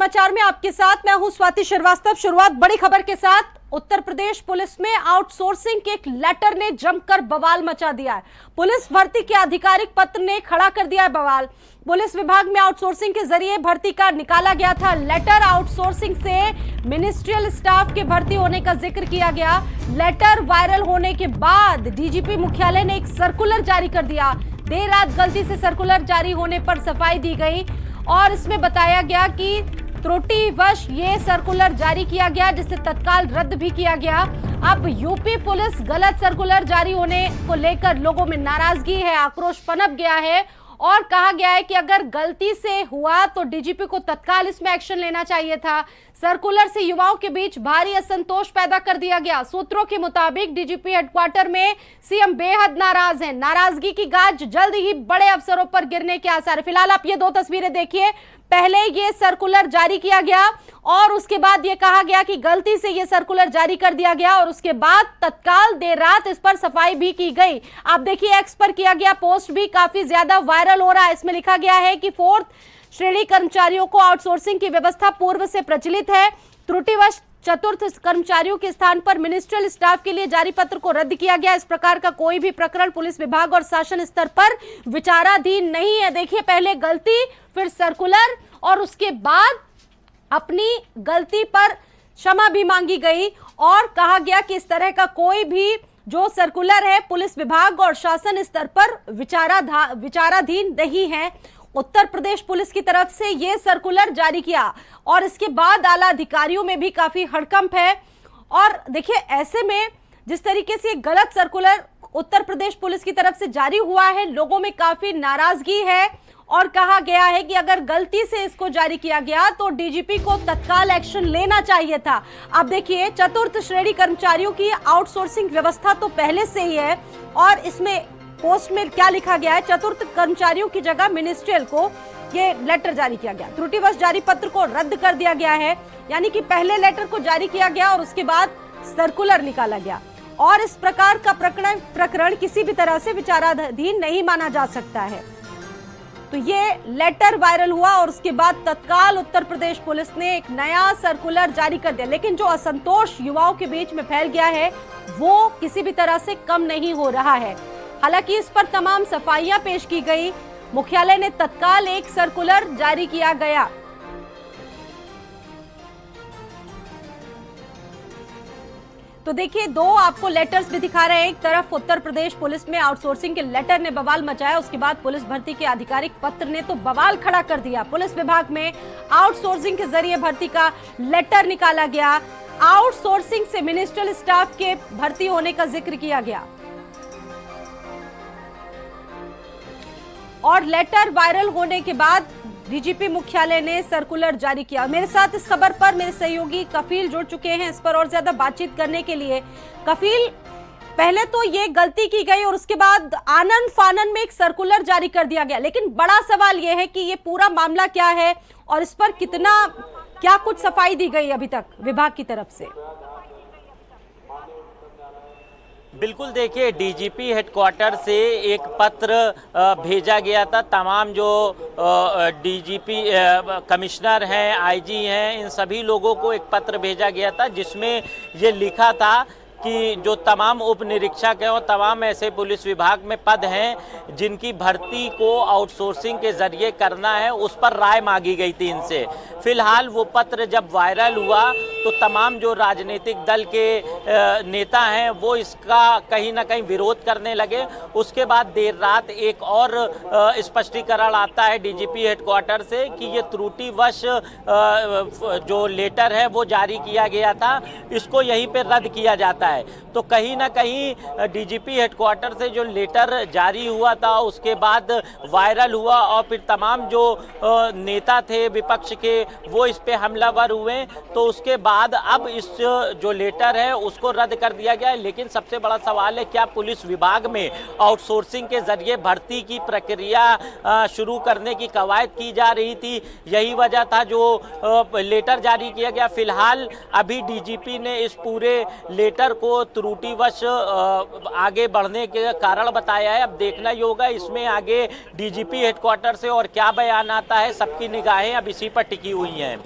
समाचार में आपके साथ मैं हूं स्वाति श्रीवास्तव। शुरुआत बड़ी खबर के साथ। उत्तर प्रदेश पुलिस में आउटसोर्सिंग के एक लेटर ने जमकर बवाल मचा दिया है। पुलिस भर्ती के आधिकारिक पत्र ने खड़ा कर दिया है बवाल। पुलिस विभाग में आउटसोर्सिंग के जरिए भर्ती का निकाला गया था लेटर। आउटसोर्सिंग से मिनिस्ट्रियल स्टाफ के भर्ती होने का जिक्र किया गया। लेटर वायरल होने के बाद डीजीपी मुख्यालय ने एक सर्कुलर जारी कर दिया। देर रात गलती से सर्कुलर जारी होने पर सफाई दी गई और इसमें बताया गया कि त्रुटिवश ये सर्कुलर जारी किया गया, जिसे तत्काल रद्द भी किया गया। अब यूपी पुलिस गलत सर्कुलर जारी होने को लेकर लोगों में नाराजगी है, आक्रोश पनप गया है और कहा गया है कि अगर गलती से हुआ तो डीजीपी को तत्काल इसमें एक्शन लेना चाहिए था। सर्कुलर से युवाओं के बीच भारी असंतोष पैदा कर दिया गया। सूत्रों के मुताबिक डीजीपी हेडक्वार्टर में सीएम बेहद नाराज हैं। नाराजगी की गाज जल्द ही बड़े अफसरों पर गिरने के आसार है। फिलहाल आप ये दो तस्वीरें देखिए। पहले ये सर्कुलर जारी किया गया और उसके बाद ये कहा गया कि गलती से ये सर्कुलर जारी कर दिया गया और उसके बाद तत्काल देर रात इस पर सफाई भी की गई। आप देखिए एक्स पर किया गया पोस्ट भी काफी ज्यादा वायरल हो रहा है। इसमें लिखा गया है कि 4th श्रेणी कर्मचारियों को आउटसोर्सिंग की व्यवस्था पूर्व से प्रचलित है। त्रुटिवश 4th कर्मचारियों के स्थान पर मिनिस्ट्रियल स्टाफ के लिए जारी पत्र को रद्द किया गया। इस प्रकार का कोई भी प्रकरण पुलिस विभाग और शासन स्तर पर विचाराधीन नहीं है। देखिए पहले गलती, फिर सर्कुलर और उसके बाद अपनी गलती पर क्षमा भी मांगी गई और कहा गया कि इस तरह का कोई भी जो सर्कुलर है पुलिस विभाग और शासन स्तर पर विचाराधीन नहीं है। उत्तर प्रदेश पुलिस की तरफ से यह सर्कुलर जारी किया और इसके बाद आला अधिकारियों में भी काफी हड़कंप है। और देखिए ऐसे में जिस तरीके से गलत सर्कुलर उत्तर प्रदेश पुलिस की तरफ से जारी हुआ है, लोगों में काफी नाराजगी है और कहा गया है कि अगर गलती से इसको जारी किया गया तो डीजीपी को तत्काल एक्शन लेना चाहिए था। अब देखिए 4th श्रेणी कर्मचारियों की आउटसोर्सिंग व्यवस्था तो पहले से ही है और इसमें पोस्ट में क्या लिखा गया है, 4th कर्मचारियों की जगह मिनिस्ट्रियल को ये लेटर जारी किया गया। त्रुटिवश जारी पत्र को रद्द कर दिया गया है, यानी कि पहले लेटर को जारी किया गया और उसके बाद सर्कुलर निकाला गया और इस प्रकार का प्रकरण किसी भी तरह से विचाराधीन नहीं माना जा सकता है। तो ये लेटर वायरल हुआ और उसके बाद तत्काल उत्तर प्रदेश पुलिस ने एक नया सर्कुलर जारी कर दिया। लेकिन जो असंतोष युवाओं के बीच में फैल गया है वो किसी भी तरह से कम नहीं हो रहा है। हालांकि इस पर तमाम सफाइयां पेश की गई। मुख्यालय ने तत्काल एक सर्कुलर जारी किया गया। तो देखिए दो आपको लेटर्स भी दिखा रहे हैं। एक तरफ उत्तर प्रदेश पुलिस में आउटसोर्सिंग के लेटर ने बवाल मचाया, उसके बाद पुलिस भर्ती के आधिकारिक पत्र ने तो बवाल खड़ा कर दिया। पुलिस विभाग में आउटसोर्सिंग के जरिए भर्ती का लेटर निकाला गया। आउटसोर्सिंग से मिनिस्ट्रियल स्टाफ के भर्ती होने का जिक्र किया गया और लेटर वायरल होने के बाद डीजीपी मुख्यालय ने सर्कुलर जारी किया। मेरे साथ इस खबर पर मेरे सहयोगी कफील जुड़ चुके हैं इस पर और ज्यादा बातचीत करने के लिए। कफील, पहले तो ये गलती की गई और उसके बाद आनन फानन में एक सर्कुलर जारी कर दिया गया, लेकिन बड़ा सवाल ये है कि ये पूरा मामला क्या है और इस पर क्या कुछ सफाई दी गई अभी तक विभाग की तरफ से? बिल्कुल, देखिए डीजीपी हेडक्वार्टर से एक पत्र भेजा गया था। तमाम जो डीजीपी कमिश्नर हैं, आईजी हैं, इन सभी लोगों को एक पत्र भेजा गया था जिसमें ये लिखा था कि जो तमाम उप निरीक्षक हैं और तमाम ऐसे पुलिस विभाग में पद हैं जिनकी भर्ती को आउटसोर्सिंग के जरिए करना है, उस पर राय मांगी गई थी इनसे। फिलहाल वो पत्र जब वायरल हुआ तो तमाम जो राजनीतिक दल के नेता हैं वो इसका कहीं ना कहीं विरोध करने लगे। उसके बाद देर रात एक और स्पष्टीकरण आता है डीजीपी हेडक्वार्टर से कि ये त्रुटिवश जो लेटर है वो जारी किया गया था, इसको यहीं पे रद्द किया जाता है। तो कहीं ना कहीं डीजीपी हेडक्वार्टर से जो लेटर जारी हुआ था उसके बाद वायरल हुआ और फिर तमाम जो नेता थे विपक्ष के वो इस पे हमलावर हुए। तो उसके बाद अब इस जो लेटर है उसको रद्द कर दिया गया है। लेकिन सबसे बड़ा सवाल है, क्या पुलिस विभाग में आउटसोर्सिंग के जरिए भर्ती की प्रक्रिया शुरू करने की कवायद की जा रही थी? यही वजह था जो लेटर जारी किया गया। फिलहाल अभी डीजीपी ने इस पूरे लेटर को त्रुटिवश आगे बढ़ने के कारण बताया है। अब देखना ही होगा इसमें आगे डीजीपी हेडक्वार्टर से और क्या बयान आता है। सबकी निगाहें अब इसी पर टिकी हुई हैं।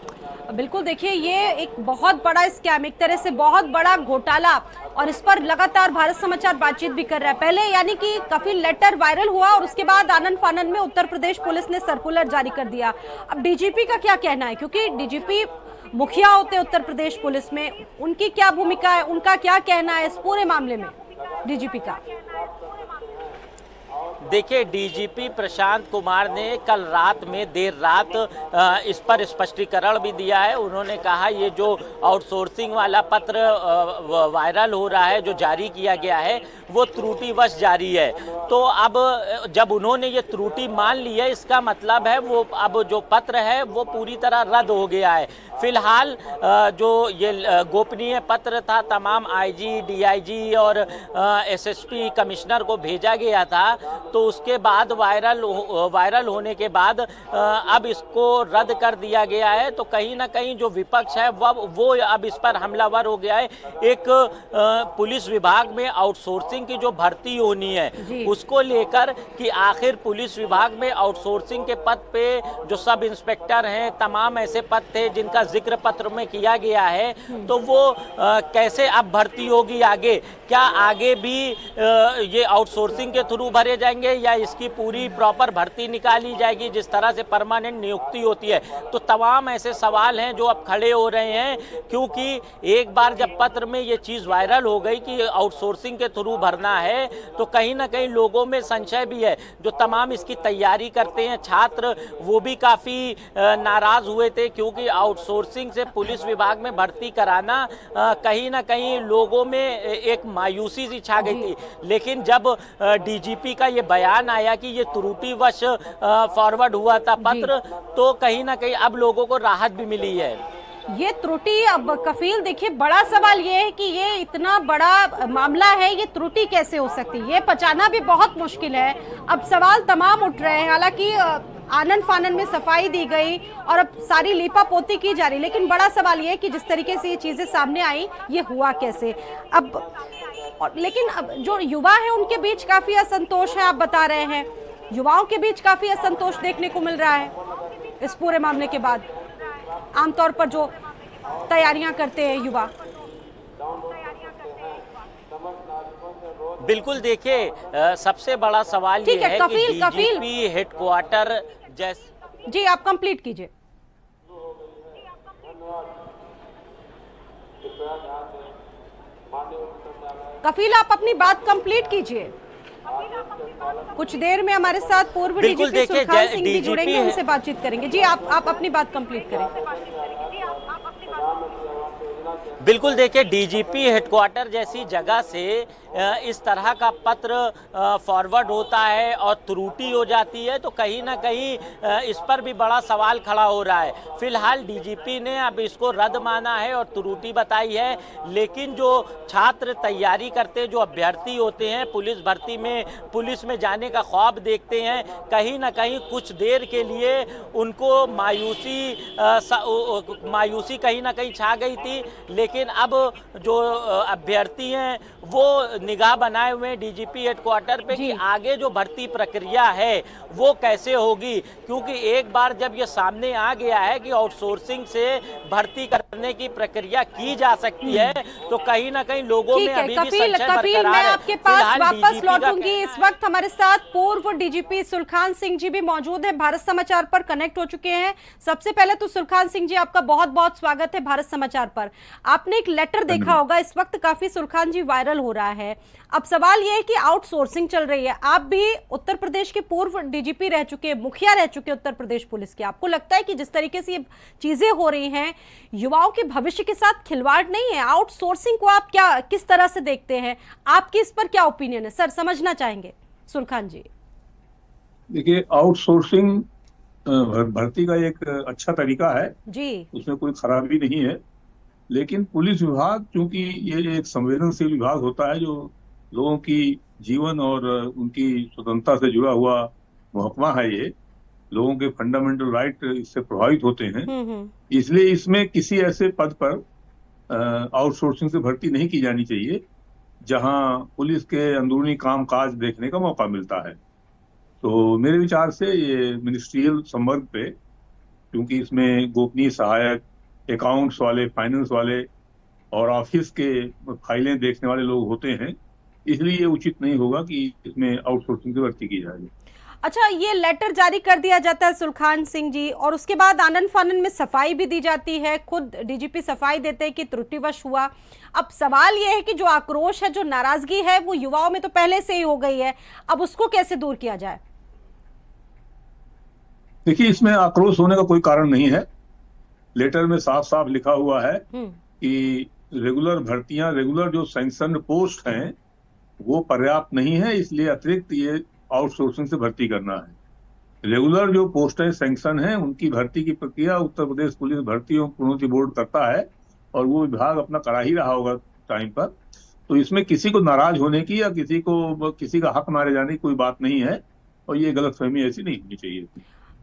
बिल्कुल, देखिए ये एक बहुत बड़ा स्कैम, एक तरह से बहुत बड़ा घोटाला, और इस पर लगातार भारत समाचार बातचीत भी कर रहा है। पहले यानी कि कफील लेटर वायरल हुआ और उसके बाद आनन फानन में उत्तर प्रदेश पुलिस ने सर्कुलर जारी कर दिया। अब डीजीपी का क्या कहना है, क्योंकि डीजीपी मुखिया होते उत्तर प्रदेश पुलिस में, उनकी क्या भूमिका है, उनका क्या कहना है इस पूरे मामले में डीजीपी का? देखिए, डीजीपी प्रशांत कुमार ने कल रात में देर रात इस पर स्पष्टीकरण भी दिया है। उन्होंने कहा ये जो आउटसोर्सिंग वाला पत्र वायरल हो रहा है, जो जारी किया गया है, वो त्रुटिवश जारी है। तो अब जब उन्होंने ये त्रुटि मान ली है, इसका मतलब है वो अब जो पत्र है वो पूरी तरह रद्द हो गया है। फिलहाल जो ये गोपनीय पत्र था, तमाम आईजी, डीआईजी और एसएसपी कमिश्नर को भेजा गया था, तो उसके बाद वायरल होने के बाद अब इसको रद्द कर दिया गया है। तो कहीं ना कहीं जो विपक्ष है वो अब इस पर हमलावर हो गया है। एक पुलिस विभाग में आउटसोर्सिंग की जो भर्ती होनी है, उसको लेकर कि आखिर पुलिस विभाग में आउटसोर्सिंग के पद पे जो सब इंस्पेक्टर हैं, तमाम ऐसे पद थे जिनका जिक्र पत्र में किया गया है, तो वो कैसे अब भर्ती होगी आगे? क्या आगे भी ये आउटसोर्सिंग के थ्रू भरे जाएंगे या इसकी पूरी प्रॉपर भर्ती निकाली जाएगी जिस तरह से परमानेंट नियुक्ति होती है? तो तमाम ऐसे सवाल हैं जो अब खड़े हो रहे हैं, क्योंकि एक बार जब पत्र में ये चीज़ वायरल हो गई कि आउटसोर्सिंग के थ्रू भरना है, तो कहीं ना कहीं लोगों में संशय भी है। जो तमाम इसकी तैयारी करते हैं छात्र, वो भी काफ़ी नाराज़ हुए थे, क्योंकि आउटसोर्सिंग से पुलिस विभाग में भर्ती कराना कहीं ना कहीं लोगों में एक मायूसी सी छा गई थी। लेकिन जब डीजीपी का ये बयान आया कि ये त्रुटिवश फॉरवर्ड हुआ था पत्र, तो कहीं ना कहीं अब लोगों को राहत भी मिली है। ये त्रुटि, अब कफील देखिए, बड़ा सवाल ये है कि ये इतना बड़ा मामला है, ये त्रुटि कैसे हो सकती है? ये पहचाना भी बहुत मुश्किल है। अब सवाल तमाम उठ रहे हैं। हालांकि आनन फानन में सफाई दी गई और अब सारी लीपा पोती की जा रही, लेकिन बड़ा सवाल ये है कि जिस तरीके से ये चीजें सामने आई, ये हुआ कैसे? लेकिन अब जो युवा है उनके बीच काफी असंतोष है, आप बता रहे हैं युवाओं के बीच काफी असंतोष देखने को मिल रहा है इस पूरे मामले के बाद। आमतौर पर जो तैयारियां करते हैं युवा। बिल्कुल, देखिए सबसे बड़ा सवाल ये है कि डीजीपी हेडक्वार्टर जैसे। जी, आप कंप्लीट कीजिए। कफील, आप अपनी बात कंप्लीट कीजिए। कुछ देर में हमारे साथ पूर्व डीजीपी सुलखान सिंह भी जुड़ेंगे, उनसे बातचीत करेंगे। जी, आप अपनी बात कंप्लीट करें। बिल्कुल, देखिए डीजीपी हेडक्वार्टर जैसी जगह से इस तरह का पत्र फॉरवर्ड होता है और त्रुटि हो जाती है, तो कहीं ना कहीं इस पर भी बड़ा सवाल खड़ा हो रहा है। फिलहाल डीजीपी ने अब इसको रद्द माना है और त्रुटि बताई है, लेकिन जो छात्र तैयारी करते, जो अभ्यर्थी होते हैं, पुलिस भर्ती में, पुलिस में जाने का ख्वाब देखते हैं, कहीं ना कहीं कुछ देर के लिए उनको मायूसी कहीं ना कहीं छा गई थी। लेकिन अब जो अभ्यर्थी हैं वो निगाह बनाए हुए हैं डीजीपी हेडक्वार्टर पे कि आगे जो भर्ती प्रक्रिया है वो कैसे होगी, क्योंकि एक बार जब ये सामने आ गया है कि आउटसोर्सिंग से भर्ती करने की प्रक्रिया की जा सकती है, तो कहीं ना कहीं लोगों में अभी भी संशय बरकरार है। मैं आपके पास वापस लौटूंगी। इस वक्त हमारे साथ पूर्व डीजीपी सुलखान सिंह जी भी मौजूद है, भारत समाचार पर कनेक्ट हो चुके हैं। सबसे पहले तो सुलखान सिंह जी, आपका बहुत बहुत स्वागत है भारत समाचार पर। आपने एक लेटर देखा होगा, इस वक्त काफी सुलखान जी वायरल हो रहा है। अब सवाल यह है कि आउटसोर्सिंग चल रही है। आप भी उत्तर प्रदेश के पूर्व डीजीपी रह चुके हैं, मुखिया रह चुके उत्तर प्रदेश पुलिस के। आपको लगता है कि जिस तरीके से ये चीजें हो रही हैं, युवाओं के भविष्य के साथ खिलवाड़ नहीं है? आउटसोर्सिंग को आप किस तरह से देखते हैं? आपकी इस पर क्या ओपिनियन है सर, समझना चाहेंगे सुलखान जी। देखिए, आउटसोर्सिंग भर्ती का एक अच्छा तरीका है जी, उसमें कोई खराबी नहीं है। लेकिन पुलिस विभाग, क्योंकि ये एक संवेदनशील विभाग होता है, जो लोगों की जीवन और उनकी स्वतंत्रता से जुड़ा हुआ महकमा है, ये लोगों के फंडामेंटल राइट इससे प्रभावित होते हैं। इसलिए इसमें किसी ऐसे पद पर आउटसोर्सिंग से भर्ती नहीं की जानी चाहिए जहां पुलिस के अंदरूनी काम काज देखने का मौका मिलता है। तो मेरे विचार से ये मिनिस्ट्रियल संवर्ग पे, क्योंकि इसमें गोपनीय सहायक, अकाउंट्स वाले, फाइनेंस वाले और ऑफिस के फाइलें देखने वाले लोग होते हैं। इसलिए ये उचित नहीं होगा कि इसमें आउटसोर्सिंग की भर्ती की जाए। अच्छा, ये लेटर जारी कर दिया जाता है सुलखान सिंह जी, और उसके बाद आनन फानन में सफाई भी दी जाती है। खुद डीजीपी सफाई देते हैं कि त्रुटिवश हुआ। अब सवाल ये है कि जो आक्रोश है, जो नाराजगी है, वो युवाओं में तो पहले से ही हो गई है, अब उसको कैसे दूर किया जाए? देखिए, इसमें आक्रोश होने का कोई कारण नहीं है। लेटर में साफ साफ लिखा हुआ है कि रेगुलर भर्तियां, रेगुलर जो सैंक्शन पोस्ट हैं वो पर्याप्त नहीं है, इसलिए अतिरिक्त ये आउटसोर्सिंग से भर्ती करना है। रेगुलर जो पोस्टें सैंक्शन हैं उनकी भर्ती की प्रक्रिया उत्तर प्रदेश पुलिस भर्ती एवं प्रोन्नति बोर्ड करता है, और वो विभाग अपना करा ही रहा होगा टाइम पर। तो इसमें किसी को नाराज होने की या किसी का हक मारे जाने की कोई बात नहीं है, और ये गलतफहमी ऐसी नहीं होनी चाहिए।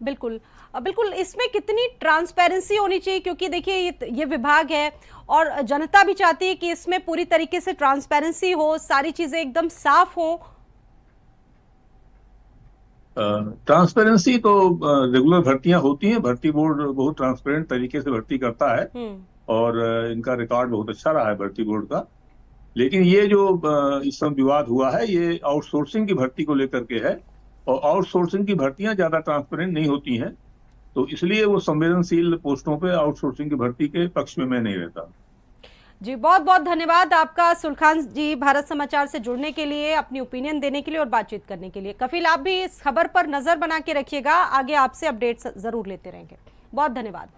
बिल्कुल बिल्कुल, इसमें कितनी ट्रांसपेरेंसी होनी चाहिए, क्योंकि देखिए ये विभाग है और जनता भी चाहती है कि इसमें पूरी तरीके से ट्रांसपेरेंसी हो, सारी चीजें एकदम साफ हो। ट्रांसपेरेंसी तो रेगुलर भर्तियां होती हैं, भर्ती बोर्ड बहुत ट्रांसपेरेंट तरीके से भर्ती करता है, और इनका रिकॉर्ड बहुत अच्छा रहा है भर्ती बोर्ड का। लेकिन ये जो इस समय विवाद हुआ है, ये आउटसोर्सिंग की भर्ती को लेकर के है, और आउटसोर्सिंग की भर्तियां ज्यादा ट्रांसपेरेंट नहीं होती हैं, तो इसलिए वो संवेदनशील पोस्टों पे आउटसोर्सिंग की भर्ती के पक्ष में मैं नहीं रहता। जी, बहुत बहुत धन्यवाद आपका सुलखान जी, भारत समाचार से जुड़ने के लिए, अपनी ओपिनियन देने के लिए और बातचीत करने के लिए। कफिल, आप भी इस खबर पर नजर बना के रखिएगा, आगे आपसे अपडेट जरूर लेते रहेंगे। बहुत धन्यवाद।